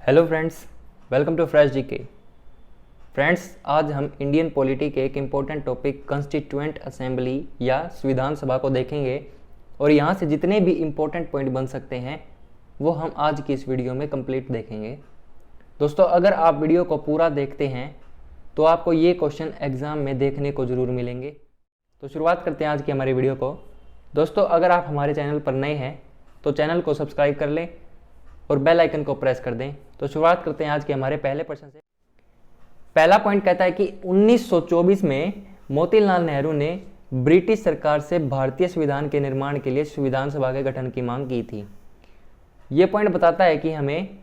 Hello friends, welcome to fresh GK. Friends, आज हम Indian polity के एक इम्पोर्टेंट टॉपिक कॉन्स्टिट्यूएंट असेंबली या संविधान सभा को देखेंगे और यहाँ से जितने भी इम्पोर्टेंट पॉइंट बन सकते हैं वो हम आज की इस वीडियो में कंप्लीट देखेंगे। दोस्तों, अगर आप वीडियो को पूरा देखते हैं तो आपको ये क्वेश्चन एग्ज़ाम में देखने को ज़रूर मिलेंगे। तो शुरुआत करते हैं आज की हमारी वीडियो को। दोस्तों, अगर आप हमारे चैनल पर नए हैं तो चैनल को सब्सक्राइब कर लें और बेल आइकन को प्रेस कर दें। तो शुरुआत करते हैं आज के हमारे पहले प्रश्न से। पहला पॉइंट कहता है कि 1924 में मोतीलाल नेहरू ने ब्रिटिश सरकार से भारतीय संविधान के निर्माण के लिए संविधान सभा के गठन की मांग की थी। यह पॉइंट बताता है कि हमें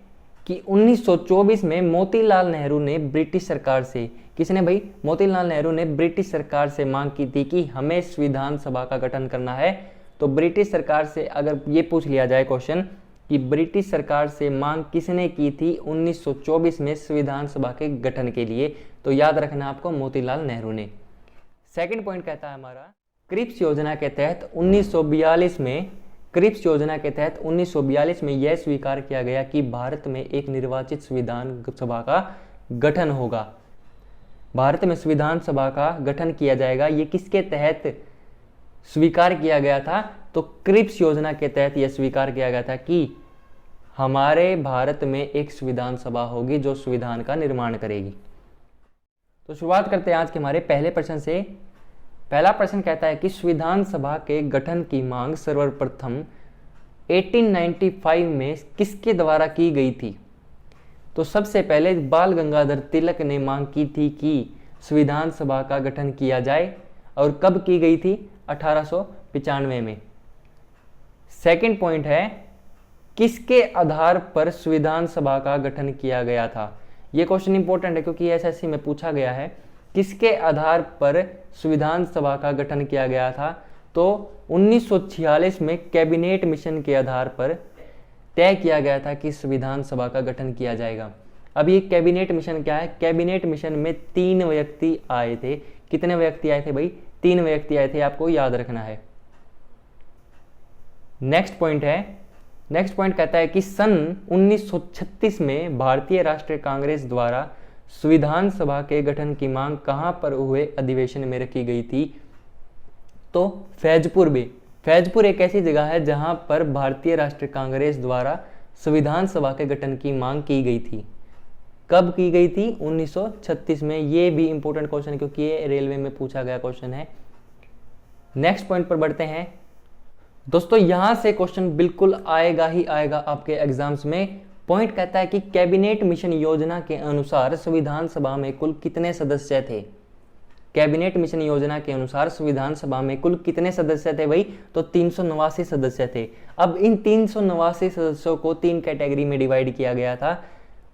कि 1924 में मोतीलाल नेहरू ने ब्रिटिश सरकार से, किसने भाई? मोतीलाल नेहरू ने ब्रिटिश सरकार से मांग की थी कि हमें संविधान सभा का गठन करना है। तो ब्रिटिश सरकार से अगर ये पूछ लिया जाए क्वेश्चन कि ब्रिटिश सरकार से मांग किसने की थी 1924 में संविधान सभा के गठन के लिए, तो याद रखना आपको मोतीलाल नेहरू ने। सेकंड पॉइंट कहता है हमारा, क्रिप्स योजना के तहत 1942 में यह स्वीकार किया गया कि भारत में एक निर्वाचित संविधान सभा का गठन होगा। भारत में संविधान सभा का गठन किया जाएगा। ये किसके तहत स्वीकार किया गया था? तो क्रिप्स योजना के तहत यह स्वीकार किया गया था कि हमारे भारत में एक संविधान सभा होगी जो संविधान का निर्माण करेगी। तो शुरुआत करते हैं आज के हमारे पहले प्रश्न से। पहला प्रश्न कहता है कि संविधान सभा के गठन की मांग सर्वप्रथम 1895 में किसके द्वारा की गई थी? तो सबसे पहले बाल गंगाधर तिलक ने मांग की थी कि संविधान सभा का गठन किया जाए। और कब की गई थी? 1895 में। सेकंड पॉइंट है, किसके आधार पर संविधान सभा का गठन किया गया था? यह क्वेश्चन इंपॉर्टेंट है क्योंकि एसएससी में पूछा गया है। किसके आधार पर संविधान सभा का गठन किया गया था? तो 1946 में कैबिनेट मिशन के आधार पर तय किया गया था कि संविधान सभा का गठन किया जाएगा। अब ये कैबिनेट मिशन क्या है? कैबिनेट मिशन में 3 व्यक्ति आए थे। कितने व्यक्ति आए थे भाई? 3 व्यक्ति आए थे, आपको याद रखना है। नेक्स्ट पॉइंट कहता है कि सन 1936 में भारतीय राष्ट्रीय कांग्रेस द्वारा संविधान सभा के गठन की मांग कहां पर हुए अधिवेशन में रखी गई थी? तो फैजपुर में। फैजपुर एक ऐसी जगह है जहां पर भारतीय राष्ट्रीय कांग्रेस द्वारा संविधान सभा के गठन की मांग की गई थी। कब की गई थी? 1936 में। ये भी इंपॉर्टेंट क्वेश्चन है क्योंकि ये रेलवे में पूछा गया क्वेश्चन है। नेक्स्ट पॉइंट पर बढ़ते हैं। दोस्तों, यहां से क्वेश्चन बिल्कुल आएगा ही आएगा आपके एग्जाम्स में। पॉइंट कहता है कि कैबिनेट मिशन योजना के अनुसार संविधान सभा में कुल कितने सदस्य थे? कैबिनेट मिशन योजना के अनुसार संविधान सभा में कुल कितने सदस्य थे भाई? तो 389 सदस्य थे। अब इन 389 सदस्यों को 3 कैटेगरी में डिवाइड किया गया था।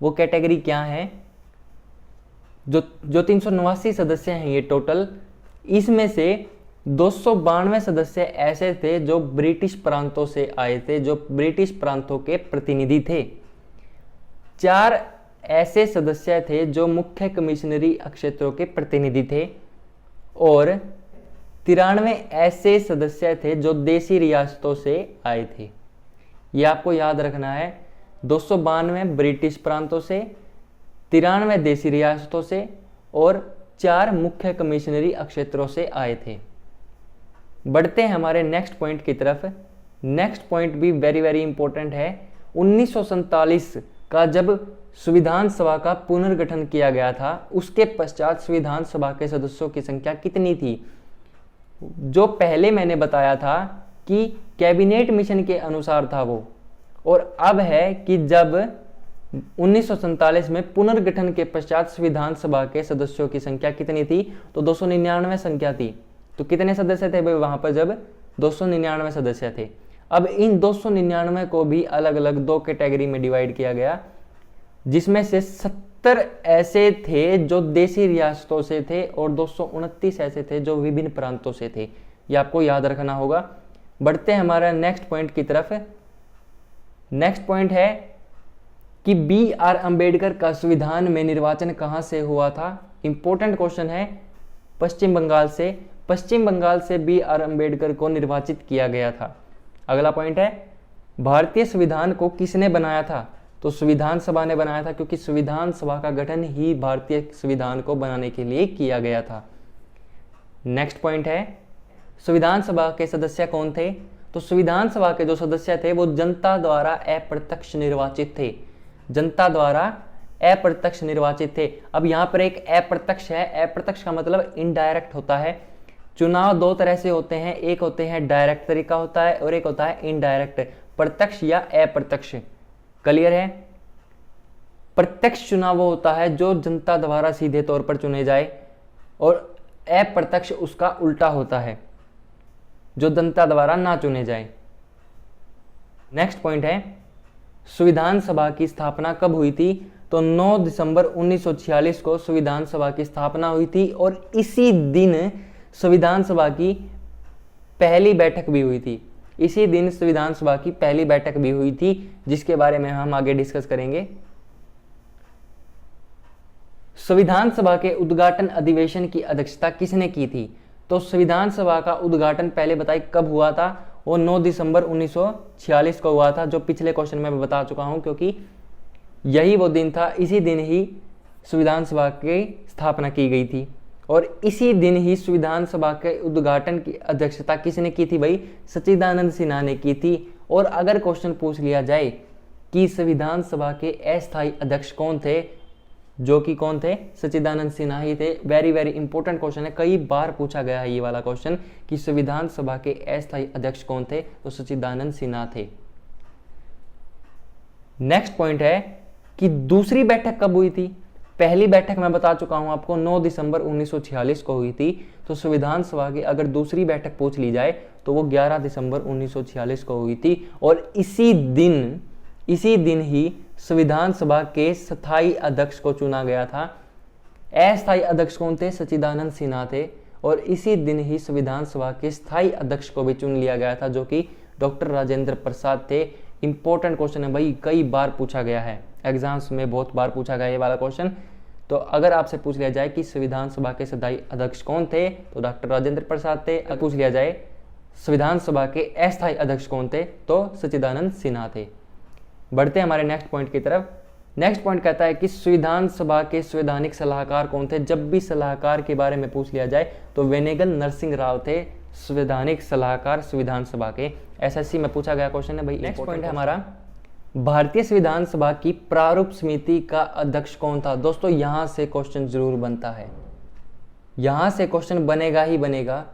वो कैटेगरी क्या है? जो 389 सदस्य हैं ये टोटल, इसमें से 292 सदस्य ऐसे थे जो ब्रिटिश प्रांतों से आए थे, जो ब्रिटिश प्रांतों के प्रतिनिधि थे। 4 ऐसे सदस्य थे जो मुख्य कमिश्नरी क्षेत्रों के प्रतिनिधि थे और 93 ऐसे सदस्य थे जो देशी रियासतों से आए थे। ये आपको याद रखना है। 292 ब्रिटिश प्रांतों से, 93 देशी रियासतों से और 4 मुख्य कमिश्नरी क्षेत्रों से आए थे। बढ़ते हैं हमारे नेक्स्ट पॉइंट की तरफ। नेक्स्ट पॉइंट भी वेरी वेरी इंपॉर्टेंट है। 1947 का जब संविधान सभा का पुनर्गठन किया गया था, उसके पश्चात संविधान सभा के सदस्यों की संख्या कितनी थी? जो पहले मैंने बताया था कि कैबिनेट मिशन के अनुसार था वो, और अब है कि जब 1947 में पुनर्गठन के पश्चात संविधान सभा के सदस्यों की संख्या कितनी थी? तो 299 संख्या थी। तो कितने सदस्य थे भाई वहां पर? जब 299 सदस्य थे। अब इन 299 को भी अलग अलग 2 कैटेगरी में डिवाइड किया गया, जिसमें से 70 ऐसे थे जो देशी रियासतों से थे और 229 ऐसे थे जो विभिन्न प्रांतों से थे। ये आपको याद रखना होगा। बढ़ते हैं हमारा नेक्स्ट पॉइंट की तरफ। नेक्स्ट पॉइंट है कि BR अंबेडकर का संविधान में निर्वाचन कहां से हुआ था? इंपॉर्टेंट क्वेश्चन है। पश्चिम बंगाल से BR अंबेडकर को निर्वाचित किया गया था। अगला पॉइंट है, भारतीय संविधान को किसने बनाया था? तो संविधान सभा ने बनाया था, क्योंकि संविधान सभा का गठन ही भारतीय संविधान को बनाने के लिए किया गया था। नेक्स्ट पॉइंट है, संविधान सभा के सदस्य कौन थे? तो संविधान सभा के जो सदस्य थे वो जनता द्वारा अप्रत्यक्ष निर्वाचित थे, जनता द्वारा अप्रत्यक्ष निर्वाचित थे। अब यहाँ पर एक अप्रत्यक्ष है, अप्रत्यक्ष का मतलब इनडायरेक्ट होता है। चुनाव दो तरह से होते हैं, एक होते हैं डायरेक्ट तरीका होता है और एक होता है इनडायरेक्ट, प्रत्यक्ष या अप्रत्यक्ष। क्लियर है? प्रत्यक्ष चुनाव वो होता है जो जनता द्वारा सीधे तौर पर चुने जाए, और अप्रत्यक्ष उसका उल्टा होता है, जो जनता द्वारा ना चुने जाए। नेक्स्ट पॉइंट है, संविधान सभा की स्थापना कब हुई थी? तो 9 दिसंबर 1946 को संविधान सभा की स्थापना हुई थी, और इसी दिन संविधान सभा की पहली बैठक भी हुई थी। इसी दिन संविधान सभा की पहली बैठक भी हुई थी, जिसके बारे में हम आगे डिस्कस करेंगे। संविधान सभा के उद्घाटन अधिवेशन की अध्यक्षता किसने की थी? तो संविधान सभा का उद्घाटन पहले बताइए कब हुआ था? वो 9 दिसंबर 1946 को हुआ था, जो पिछले क्वेश्चन में मैं बता चुका हूं, क्योंकि यही वो दिन था, इसी दिन ही संविधान सभा की स्थापना की गई थी। और इसी दिन ही संविधान सभा के उद्घाटन की अध्यक्षता किसने की थी भाई? सच्चिदानंद सिन्हा ने की थी। और अगर क्वेश्चन पूछ लिया जाए कि संविधान सभा के अस्थायी अध्यक्ष कौन थे, जो कि कौन थे? सच्चिदानंद सिन्हा ही थे। वेरी वेरी इंपॉर्टेंट क्वेश्चन है, कई बार पूछा गया है ये वाला क्वेश्चन कि संविधान सभा के अस्थायी अध्यक्ष कौन थे? तो सच्चिदानंद सिन्हा थे। नेक्स्ट पॉइंट है कि दूसरी बैठक कब हुई थी? पहली बैठक मैं बता चुका हूं आपको 9 दिसंबर 1946 को हुई थी। तो संविधान सभा की अगर दूसरी बैठक पूछ ली जाए तो वो 11 दिसंबर 1946 को हुई थी, और इसी दिन ही संविधान सभा के स्थायी अध्यक्ष को चुना गया था। अस्थायी अध्यक्ष कौन थे? सच्चिदानंद सिन्हा थे। और इसी दिन ही संविधान सभा के स्थायी अध्यक्ष को भी चुन लिया गया था, जो कि डॉक्टर राजेंद्र प्रसाद थे। इंपॉर्टेंट क्वेश्चन है भाई, कई बार पूछा गया है, एग्जाम्स में बहुत बार पूछा गया ये वाला क्वेश्चन। तो अगर आपसे पूछ लिया जाए कि संविधान सभा के स्थायी अध्यक्ष कौन थे, तो डॉक्टर राजेंद्र प्रसाद थे। अगर पूछ लिया जाए संविधान सभा के अस्थायी अध्यक्ष कौन थे, तो सच्चिदानंद सिन्हा थे। बढ़ते हैं हमारे नेक्स्ट पॉइंट की तरफ। नेक्स्ट पॉइंट कहता है कि संविधान सभा के संवैधानिक सलाहकार कौन थे? जब भी सलाहकार के बारे में पूछ लिया जाए तो वेनेगल नरसिंह राव थे संवैधानिक सलाहकार संविधान सभा के। एसएससी में पूछा गया क्वेश्चन है भाई। नेक्स्ट पॉइंट है हमारा, भारतीय संविधान सभा की प्रारूप समिति का अध्यक्ष कौन था? दोस्तों यहां से क्वेश्चन जरूर बनता है, यहां से क्वेश्चन बनेगा ही बनेगा।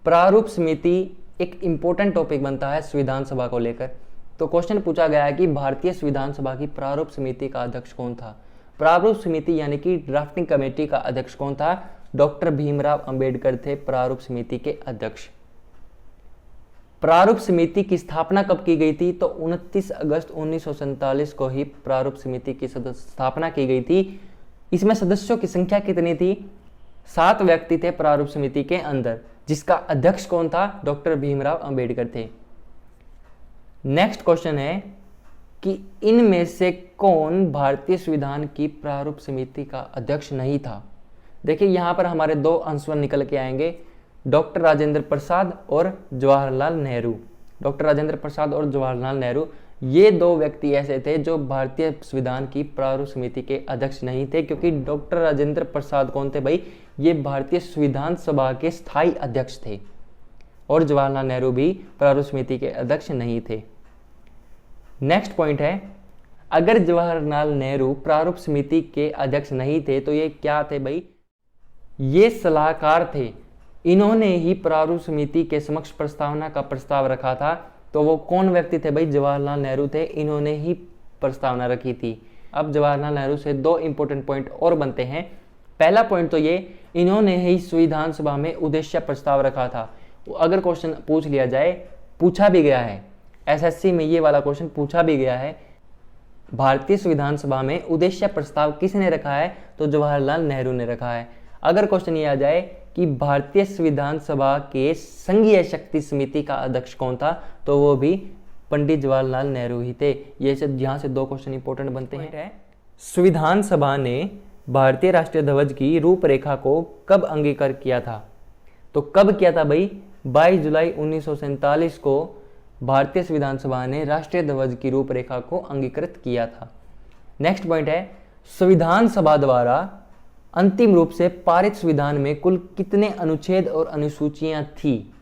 प्रारूप समिति एक इंपॉर्टेंट टॉपिक बनता है संविधान सभा को लेकर। तो क्वेश्चन पूछा गया है कि भारतीय संविधान सभा की प्रारूप समिति का अध्यक्ष कौन था? प्रारूप समिति यानी कि ड्राफ्टिंग कमेटी का अध्यक्ष कौन था? डॉक्टर भीमराव अंबेडकर थे प्रारूप समिति के अध्यक्ष। प्रारूप समिति की स्थापना कब की गई थी? तो 29 अगस्त 1947 को ही प्रारूप समिति की स्थापना की गई थी। इसमें सदस्यों की संख्या कितनी थी? 7 व्यक्ति थे प्रारूप समिति के अंदर, जिसका अध्यक्ष कौन था? डॉक्टर भीमराव अंबेडकर थे। नेक्स्ट क्वेश्चन है कि इनमें से कौन भारतीय संविधान की प्रारूप समिति का अध्यक्ष नहीं था? देखिए यहां पर हमारे 2 आंसर निकल के आएंगे, डॉक्टर राजेंद्र प्रसाद और जवाहरलाल नेहरू। डॉक्टर राजेंद्र प्रसाद और जवाहरलाल नेहरू, ये 2 व्यक्ति ऐसे थे जो भारतीय संविधान की प्रारूप समिति के अध्यक्ष नहीं थे, क्योंकि डॉक्टर राजेंद्र प्रसाद कौन थे भाई? ये भारतीय संविधान सभा के स्थायी अध्यक्ष थे, और जवाहरलाल नेहरू भी प्रारूप समिति के अध्यक्ष नहीं थे। नेक्स्ट पॉइंट है, अगर जवाहरलाल नेहरू प्रारूप समिति के अध्यक्ष नहीं थे तो ये क्या थे भाई? ये सलाहकार थे। इन्होंने ही प्रारूप समिति के समक्ष प्रस्तावना का प्रस्ताव रखा था। तो वो कौन व्यक्ति थे भाई? जवाहरलाल नेहरू थे, इन्होंने ही प्रस्तावना रखी थी। अब जवाहरलाल नेहरू से 2 इंपॉर्टेंट पॉइंट और बनते हैं। पहला पॉइंट तो ये, इन्होंने ही संविधान सभा में उद्देश्य प्रस्ताव रखा था। अगर क्वेश्चन पूछ लिया जाए, पूछा भी गया है एसएससी में, ये वाला क्वेश्चन पूछा भी गया है, भारतीय संविधान सभा में उद्देश्य प्रस्ताव किसने रखा है? तो जवाहरलाल नेहरू ने रखा है। अगर क्वेश्चन ये आ जाए कि भारतीय संविधान सभा के संघीय शक्ति समिति का अध्यक्ष कौन था, तो वो भी पंडित जवाहरलाल नेहरू ही थे। ये यहाँ से 2 क्वेश्चन इंपॉर्टेंट बनते हैं। संविधान सभा ने भारतीय राष्ट्रीय ध्वज की रूपरेखा को कब अंगीकार किया था? तो कब किया था भाई? 22 जुलाई 1947 को भारतीय संविधान सभा ने राष्ट्रीय ध्वज की रूपरेखा को अंगीकृत किया था? नेक्स्ट पॉइंट है, संविधान सभा द्वारा अंतिम रूप से पारित संविधान में कुल कितने अनुच्छेद और अनुसूचियां थी?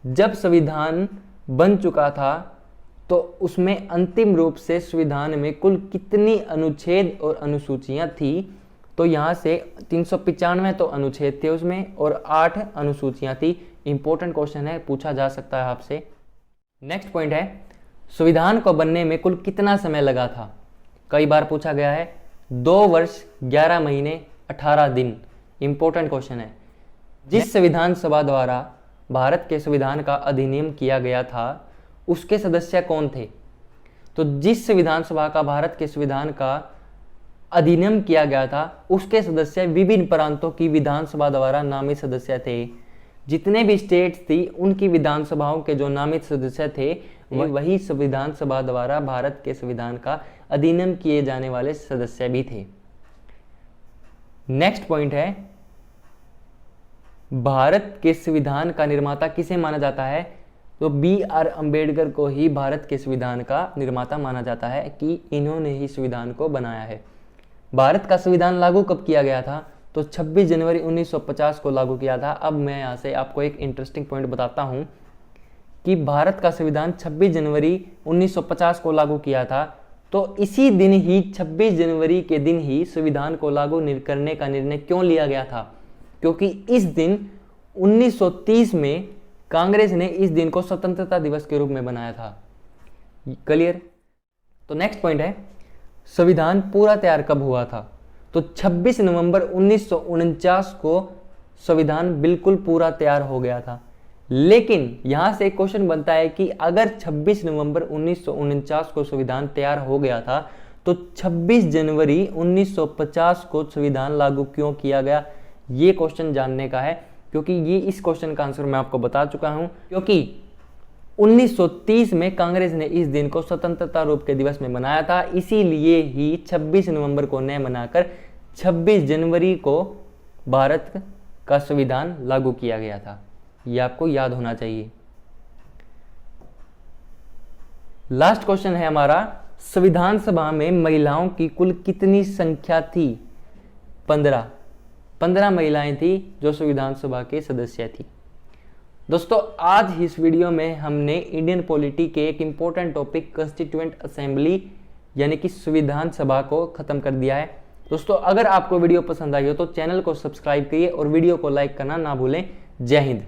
जब संविधान बन चुका था तो उसमें अंतिम रूप से संविधान में कुल कितनी अनुच्छेद और अनुसूचियां थी? तो यहाँ से 395 तो अनुच्छेद थे उसमें और 8 अनुसूचियां थी। इंपॉर्टेंट क्वेश्चन है, पूछा जा सकता है आपसे। नेक्स्ट पॉइंट है, संविधान को बनने में कुल कितना समय लगा था? कई बार पूछा गया है। 2 वर्ष 11 महीने 18 दिन। इंपॉर्टेंट क्वेश्चन है। जिस संविधान सभा द्वारा भारत के संविधान का अधिनियम किया गया था उसके सदस्य कौन थे? तो जिस संविधान सभा का भारत के संविधान का अधिनियम किया गया था उसके सदस्य विभिन्न प्रांतों की विधानसभा द्वारा नामित सदस्य थे। जितने भी स्टेट्स थी उनकी विधानसभाओं के जो नामित सदस्य थे वही संविधान सभा द्वारा भारत के संविधान का अधिनियम किए जाने वाले सदस्य भी थे। नेक्स्ट पॉइंट है, भारत के संविधान का निर्माता किसे माना जाता है? तो BR अम्बेडकर को ही भारत के संविधान का निर्माता माना जाता है कि इन्होंने ही संविधान को बनाया है। भारत का संविधान लागू कब किया गया था? तो 26 जनवरी 1950 को लागू किया था। अब मैं यहाँ से आपको एक इंटरेस्टिंग पॉइंट बताता हूँ कि भारत का संविधान 26 जनवरी 1950 को लागू किया था, तो इसी दिन ही 26 जनवरी के दिन ही संविधान को लागू करने का निर्णय क्यों लिया गया था? क्योंकि इस दिन 1930 में कांग्रेस ने इस दिन को स्वतंत्रता दिवस के रूप में बनाया था। क्लियर? तो नेक्स्ट पॉइंट है, संविधान पूरा तैयार कब हुआ था? तो 26 नवंबर 1949 को संविधान बिल्कुल पूरा तैयार हो गया था। लेकिन यहां से एक क्वेश्चन बनता है कि अगर 26 नवंबर 1949 को संविधान तैयार हो गया था तो 26 जनवरी 1950 को संविधान लागू क्यों किया गया? ये क्वेश्चन जानने का है, क्योंकि ये इस क्वेश्चन का आंसर मैं आपको बता चुका हूं। क्योंकि 1930 में कांग्रेस ने इस दिन को स्वतंत्रता रूप के दिवस में मनाया था, इसीलिए ही 26 नवंबर को न मनाकर 26 जनवरी को भारत का संविधान लागू किया गया था। ये आपको याद होना चाहिए। लास्ट क्वेश्चन है हमारा, संविधान सभा में महिलाओं की कुल कितनी संख्या थी? 15 महिलाएं थी जो संविधान सभा के सदस्य थी। दोस्तों, आज इस वीडियो में हमने इंडियन पॉलिटी के एक इंपॉर्टेंट टॉपिक कॉन्स्टिट्यूएंट असेंबली यानी कि संविधान सभा को खत्म कर दिया है। दोस्तों, अगर आपको वीडियो पसंद आई हो तो चैनल को सब्सक्राइब करिए और वीडियो को लाइक करना ना भूलें। जय हिंद।